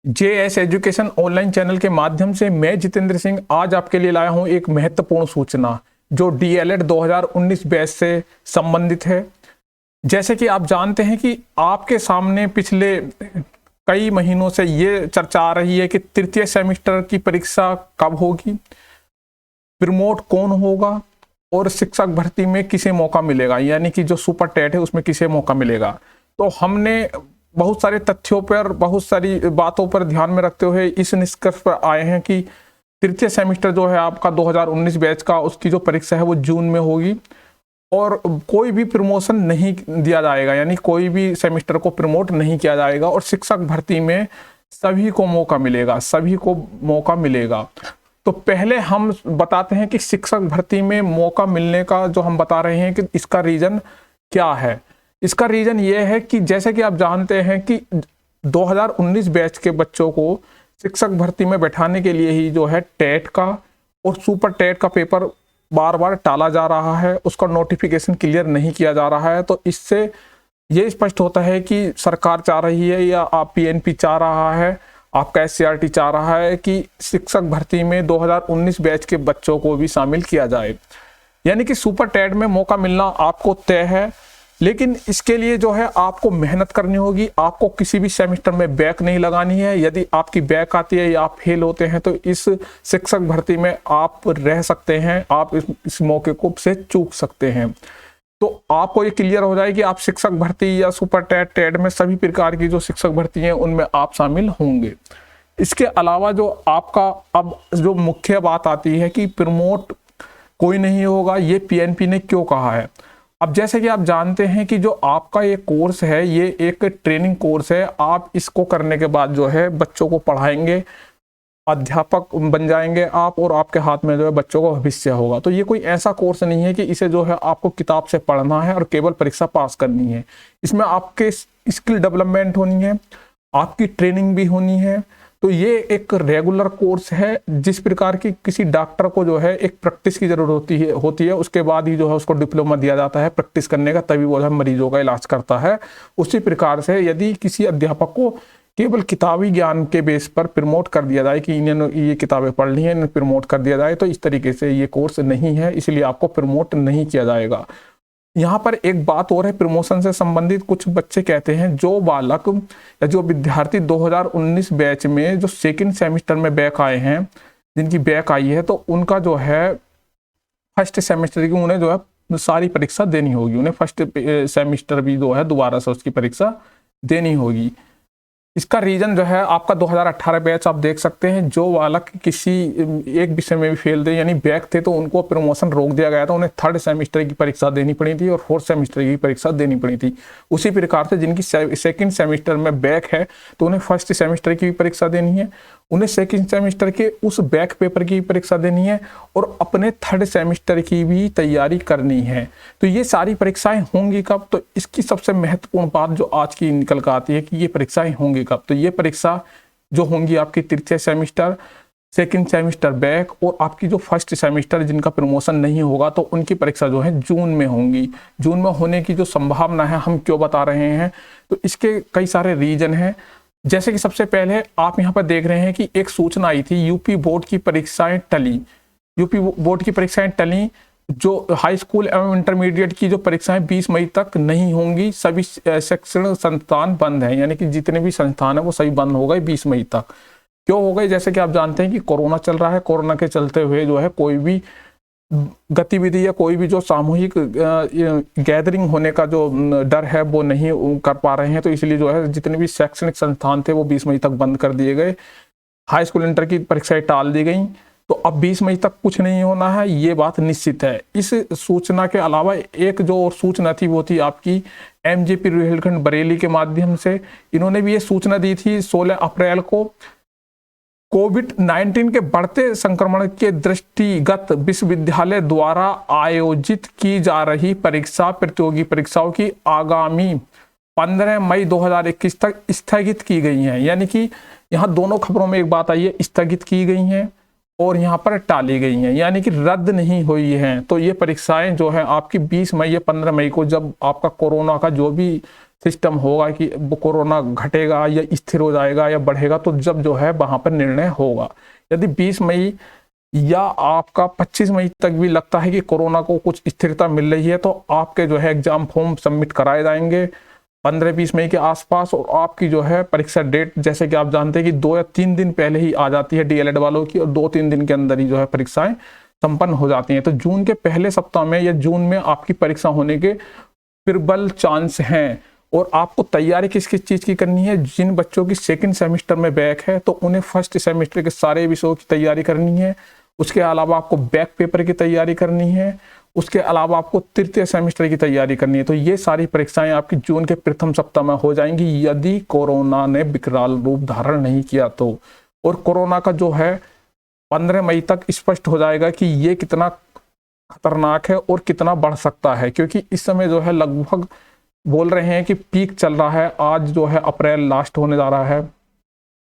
JS education online channel के माध्यम से मैं जितेंद्र सिंह आज आपके लिए लाया हूं एक महत्वपूर्ण सूचना जो डीएलएड 2019 बैच से संबंधित है। जैसे कि आप जानते हैं कि आपके सामने पिछले कई महीनों से ये चर्चा आ रही है कि तृतीय सेमेस्टर की परीक्षा कब होगी, प्रमोट कौन होगा और शिक्षक भर्ती में किसे मौका मिलेगा, यानी कि जो सुपर टेट है उसमें किसे मौका मिलेगा। तो हमने बहुत सारे तथ्यों पर, बहुत सारी बातों पर ध्यान में रखते हुए इस निष्कर्ष पर आए हैं कि तृतीय सेमेस्टर जो है आपका 2019 बैच का, उसकी जो परीक्षा है वो जून में होगी और कोई भी प्रमोशन नहीं दिया जाएगा, यानी कोई भी सेमेस्टर को प्रमोट नहीं किया जाएगा और शिक्षक भर्ती में सभी को मौका मिलेगा, सभी को मौका मिलेगा। तो पहले हम बताते हैं कि शिक्षक भर्ती में मौका मिलने का जो हम बता रहे हैं कि इसका रीजन क्या है। इसका रीजन ये है कि जैसे कि आप जानते हैं कि 2019 बैच के बच्चों को शिक्षक भर्ती में बैठाने के लिए ही जो है टेट का और सुपर टेट का पेपर बार बार टाला जा रहा है, उसका नोटिफिकेशन क्लियर नहीं किया जा रहा है। तो इससे ये स्पष्ट होता है कि सरकार चाह रही है या आप पीएनपी चाह रहा है, आपका एससीईआरटी चाह रहा है कि शिक्षक भर्ती में 2019 बैच के बच्चों को भी शामिल किया जाए, यानी कि सुपर टेट में मौका मिलना आपको तय है। लेकिन इसके लिए जो है आपको मेहनत करनी होगी, आपको किसी भी सेमेस्टर में बैक नहीं लगानी है। यदि आपकी बैक आती है या आप फेल होते हैं तो इस शिक्षक भर्ती में आप रह सकते हैं, आप इस मौके को से चूक सकते हैं। तो आपको ये क्लियर हो जाए कि आप शिक्षक भर्ती या सुपर टेट टेट में सभी प्रकार की जो शिक्षक भर्ती हैं उनमें आप शामिल होंगे। इसके अलावा जो आपका अब जो मुख्य बात आती है कि प्रमोट कोई नहीं होगा, ये पीएनपी ने क्यों कहा है। अब जैसे कि आप जानते हैं कि जो आपका ये कोर्स है ये एक ट्रेनिंग कोर्स है। आप इसको करने के बाद जो है बच्चों को पढ़ाएंगे, अध्यापक बन जाएंगे आप और आपके हाथ में जो है बच्चों का भविष्य होगा। तो ये कोई ऐसा कोर्स नहीं है कि इसे जो है आपको किताब से पढ़ना है और केवल परीक्षा पास करनी है। इसमें आपके स्किल डेवलपमेंट होनी है, आपकी ट्रेनिंग भी होनी है। तो ये एक रेगुलर कोर्स है। जिस प्रकार की किसी डॉक्टर को जो है एक प्रैक्टिस की जरूरत होती है उसके बाद ही जो है उसको डिप्लोमा दिया जाता है प्रैक्टिस करने का, तभी वो जो है मरीजों का इलाज करता है। उसी प्रकार से यदि किसी अध्यापक को केवल किताबी ज्ञान के बेस पर प्रमोट कर दिया जाए कि इन्हें ये किताबें पढ़ ली हैं, इन्हें प्रमोट कर दिया जाए, तो इस तरीके से ये कोर्स नहीं है, इसलिए आपको प्रमोट नहीं किया जाएगा। यहाँ पर एक बात और है प्रमोशन से संबंधित। कुछ बच्चे कहते हैं जो बालक या जो विद्यार्थी 2019 बैच में जो सेकंड सेमेस्टर में बैक आए हैं, जिनकी बैक आई है, तो उनका जो है फर्स्ट सेमेस्टर की उन्हें जो है सारी परीक्षा देनी होगी। उन्हें फर्स्ट सेमेस्टर भी जो है दोबारा से उसकी परीक्षा देनी होगी। इसका रीजन जो है आपका 2018 बैच आप देख सकते हैं। जो बालक किसी एक विषय में भी फेल थे यानी बैक थे तो उनको प्रमोशन रोक दिया गया था, उन्हें थर्ड सेमेस्टर की परीक्षा देनी पड़ी थी और फोर्थ सेमेस्टर की परीक्षा देनी पड़ी थी। उसी प्रकार से जिनकी सेकंड सेमेस्टर में बैक है तो उन्हें फर्स्ट सेमेस्टर की भी परीक्षा देनी है, उन्हें सेकंड सेमेस्टर के उस बैक पेपर की परीक्षा देनी है और अपने थर्ड सेमेस्टर की भी तैयारी करनी है। तो ये सारी परीक्षाएं होंगी कब, तो इसकी सबसे महत्वपूर्ण बात जो आज की निकल कर आती है कि ये परीक्षाएं होंगी कब। तो ये परीक्षा जो होंगी आपकी तृतीय सेमेस्टर, सेकंड सेमेस्टर बैक और आपकी जो फर्स्ट सेमेस्टर जिनका प्रमोशन नहीं होगा तो उनकी परीक्षा जो है जून में होंगी। जून में होने की जो संभावना है, हम क्यों बता रहे हैं, तो इसके कई सारे रीजन हैं। जैसे कि सबसे पहले आप यहाँ पर देख रहे हैं कि एक सूचना आई थी, यूपी बोर्ड की परीक्षाएं टली। यूपी बोर्ड की परीक्षाएं टली, जो हाई स्कूल एवं इंटरमीडिएट की जो परीक्षाएं 20 मई तक नहीं होंगी। सभी शैक्षणिक संस्थान बंद हैं, यानी कि जितने भी संस्थान हैं वो सभी बंद हो गए 20 मई तक। क्यों हो गए, जैसे कि आप जानते हैं कि कोरोना चल रहा है। कोरोना के चलते हुए जो है कोई भी गतिविधि या कोई भी जो सामूहिक गैदरिंग होने का जो डर है वो नहीं कर पा रहे हैं। तो इसलिए जो है जितने भी शैक्षणिक संस्थान थे वो 20 मई तक बंद कर दिए गए। हाई स्कूल इंटर की परीक्षाएं टाल दी गई। तो अब 20 मई तक कुछ नहीं होना है, ये बात निश्चित है। इस सूचना के अलावा एक जो और सूचना थी वो थी आपकी एमजेपी रुहेलखंड बरेली के माध्यम से। इन्होंने भी ये सूचना दी थी 16 अप्रैल को। कोविड-19 के बढ़ते संक्रमण के दृष्टिगत विश्वविद्यालय द्वारा आयोजित की जा रही प्रतियोगी परीक्षाओं की आगामी 15 मई 2021 तक स्थगित की गई हैं। यानी कि यहाँ दोनों खबरों में एक बात आई है, स्थगित की गई हैं और यहाँ पर टाली गई हैं, यानी कि रद्द नहीं हुई हैं। तो ये परीक्षाएं जो है आपकी 20 मई या 15 मई को, जब आपका कोरोना का जो भी सिस्टम होगा कि वो कोरोना घटेगा या स्थिर हो जाएगा या बढ़ेगा, तो जब जो है वहां पर निर्णय होगा। यदि 20 मई या आपका 25 मई तक भी लगता है कि कोरोना को कुछ स्थिरता मिल रही है, तो आपके जो है एग्जाम फॉर्म सबमिट कराए जाएंगे 15-20 मई के आसपास, और आपकी जो है परीक्षा डेट जैसे कि आप जानते हैं कि 2 या 3 दिन पहले ही आ जाती है डीएलएड वालों की, और 2-3 दिन के अंदर ही जो है परीक्षाएं संपन्न हो जाती हैं। तो जून के पहले सप्ताह में या जून में आपकी परीक्षा होने के प्रबल चांस हैं। और आपको तैयारी किस किस चीज़ की करनी है? जिन बच्चों की सेकंड सेमेस्टर में बैक है तो उन्हें फर्स्ट सेमेस्टर के सारे विषयों की तैयारी करनी है। उसके अलावा आपको बैक पेपर की तैयारी करनी है। उसके अलावा आपको तृतीय सेमेस्टर की तैयारी करनी है। तो ये सारी परीक्षाएं आपकी जून के प्रथम सप्ताह में हो जाएंगी, यदि कोरोना ने विकराल रूप धारण नहीं किया तो। और कोरोना का जो है 15 मई तक स्पष्ट हो जाएगा कि ये कितना खतरनाक है और कितना बढ़ सकता है, क्योंकि इस समय जो है लगभग बोल रहे हैं कि पीक चल रहा है। आज जो है अप्रैल लास्ट होने जा रहा है,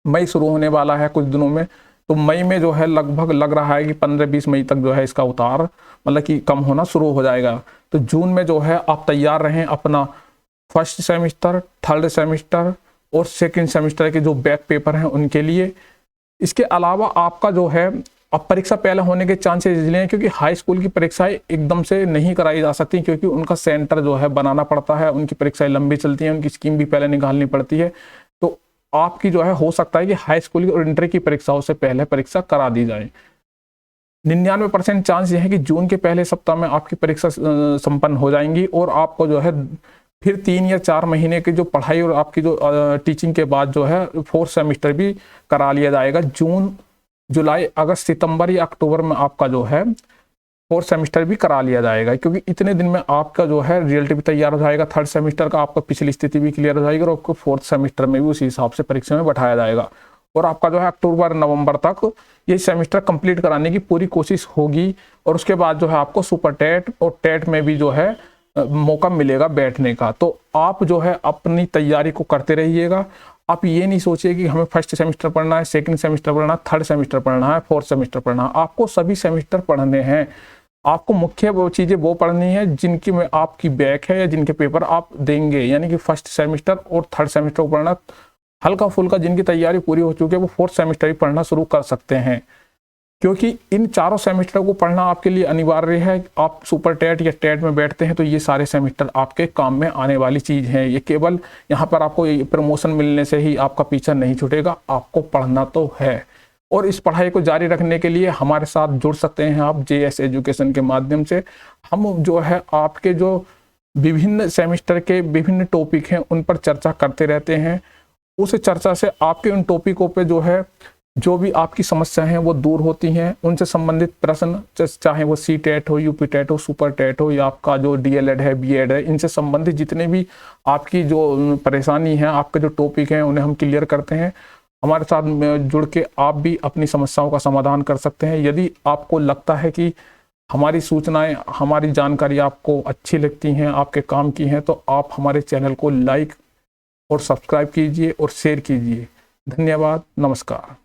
मई शुरू होने वाला है कुछ दिनों में। तो मई में जो है लगभग लग रहा है कि 15-20 मई तक जो है इसका उतार मतलब कि कम होना शुरू हो जाएगा। तो जून में जो है आप तैयार रहें अपना फर्स्ट सेमेस्टर, थर्ड सेमेस्टर और सेकंड सेमेस्टर के जो बैक पेपर हैं उनके लिए। इसके अलावा आपका जो है अब परीक्षा पहले होने के चांसेस इसलिए हैं क्योंकि हाई स्कूल की परीक्षाएं एकदम से नहीं कराई जा सकती, क्योंकि उनका सेंटर जो है बनाना पड़ता है, उनकी परीक्षाएं लंबी चलती हैं, उनकी स्कीम भी पहले निकालनी पड़ती है। तो आपकी जो है हो सकता है कि हाई स्कूल की और इंटर की परीक्षाओं से पहले परीक्षा करा दी जाए। 99% चांस ये है कि जून के पहले सप्ताह में आपकी परीक्षा संपन्न हो जाएंगी, और आपको जो है फिर 3 या 4 महीने की जो पढ़ाई और आपकी जो टीचिंग के बाद जो है 4th सेमेस्टर भी करा लिया जाएगा। जून, जुलाई, अगस्त, सितंबर या अक्टूबर में आपका जो है 4th सेमेस्टर भी करा लिया जाएगा, क्योंकि इतने दिन में आपका जो है रिजल्ट भी तैयार हो जाएगा। 3rd सेमेस्टर का आपका पिछली स्थिति भी क्लियर हो जाएगी, और आपको 4th सेमेस्टर में भी उसी हिसाब से परीक्षा में बैठाया जाएगा। और आपका जो है अक्टूबर नवंबर तक ये सेमेस्टर कंप्लीट कराने की पूरी कोशिश होगी, और उसके बाद जो है आपको सुपर टेट और टेट में भी जो है मौका मिलेगा बैठने का। तो आप जो है अपनी तैयारी को करते रहिएगा। आप ये नहीं सोचिए कि हमें फर्स्ट सेमेस्टर पढ़ना है, सेकंड सेमेस्टर पढ़ना है, थर्ड सेमेस्टर पढ़ना है, 4th सेमेस्टर पढ़ना है। आपको सभी सेमेस्टर पढ़ने हैं। आपको मुख्य वो चीज़ें वो पढ़नी है जिनकी में आपकी बैक है या जिनके पेपर आप देंगे, यानी कि फर्स्ट सेमेस्टर और 3rd सेमेस्टर को पढ़ना। हल्का फुल्का जिनकी तैयारी पूरी हो चुकी है वो 4th सेमेस्टर भी पढ़ना शुरू कर सकते हैं, क्योंकि इन चारों सेमेस्टर को पढ़ना आपके लिए अनिवार्य है। आप सुपर टेट या टेट में बैठते हैं तो ये सारे सेमेस्टर आपके काम में आने वाली चीज़ है। ये केवल यहाँ पर आपको प्रमोशन मिलने से ही आपका पीछा नहीं छूटेगा, आपको पढ़ना तो है। और इस पढ़ाई को जारी रखने के लिए हमारे साथ जुड़ सकते हैं आप JS एजुकेशन के माध्यम से। हम जो है आपके जो विभिन्न सेमेस्टर के विभिन्न टॉपिक हैं उन पर चर्चा करते रहते हैं। उस चर्चा से आपके उन टॉपिकों पे जो है जो भी आपकी समस्याएं हैं वो दूर होती हैं। उनसे संबंधित प्रश्न, चाहे वो CTET हो, UP टेट हो, सुपर टेट हो, या आपका जो DLED है, BEd है, इनसे संबंधित जितने भी आपकी जो परेशानी है, आपके जो टॉपिक हैं उन्हें हम क्लियर करते हैं। हमारे साथ जुड़ के आप भी अपनी समस्याओं का समाधान कर सकते हैं। यदि आपको लगता है कि हमारी सूचनाएं, हमारी जानकारी आपको अच्छी लगती हैं, आपके काम की हैं, तो आप हमारे चैनल को लाइक और सब्सक्राइब कीजिए और शेयर कीजिए। धन्यवाद, नमस्कार।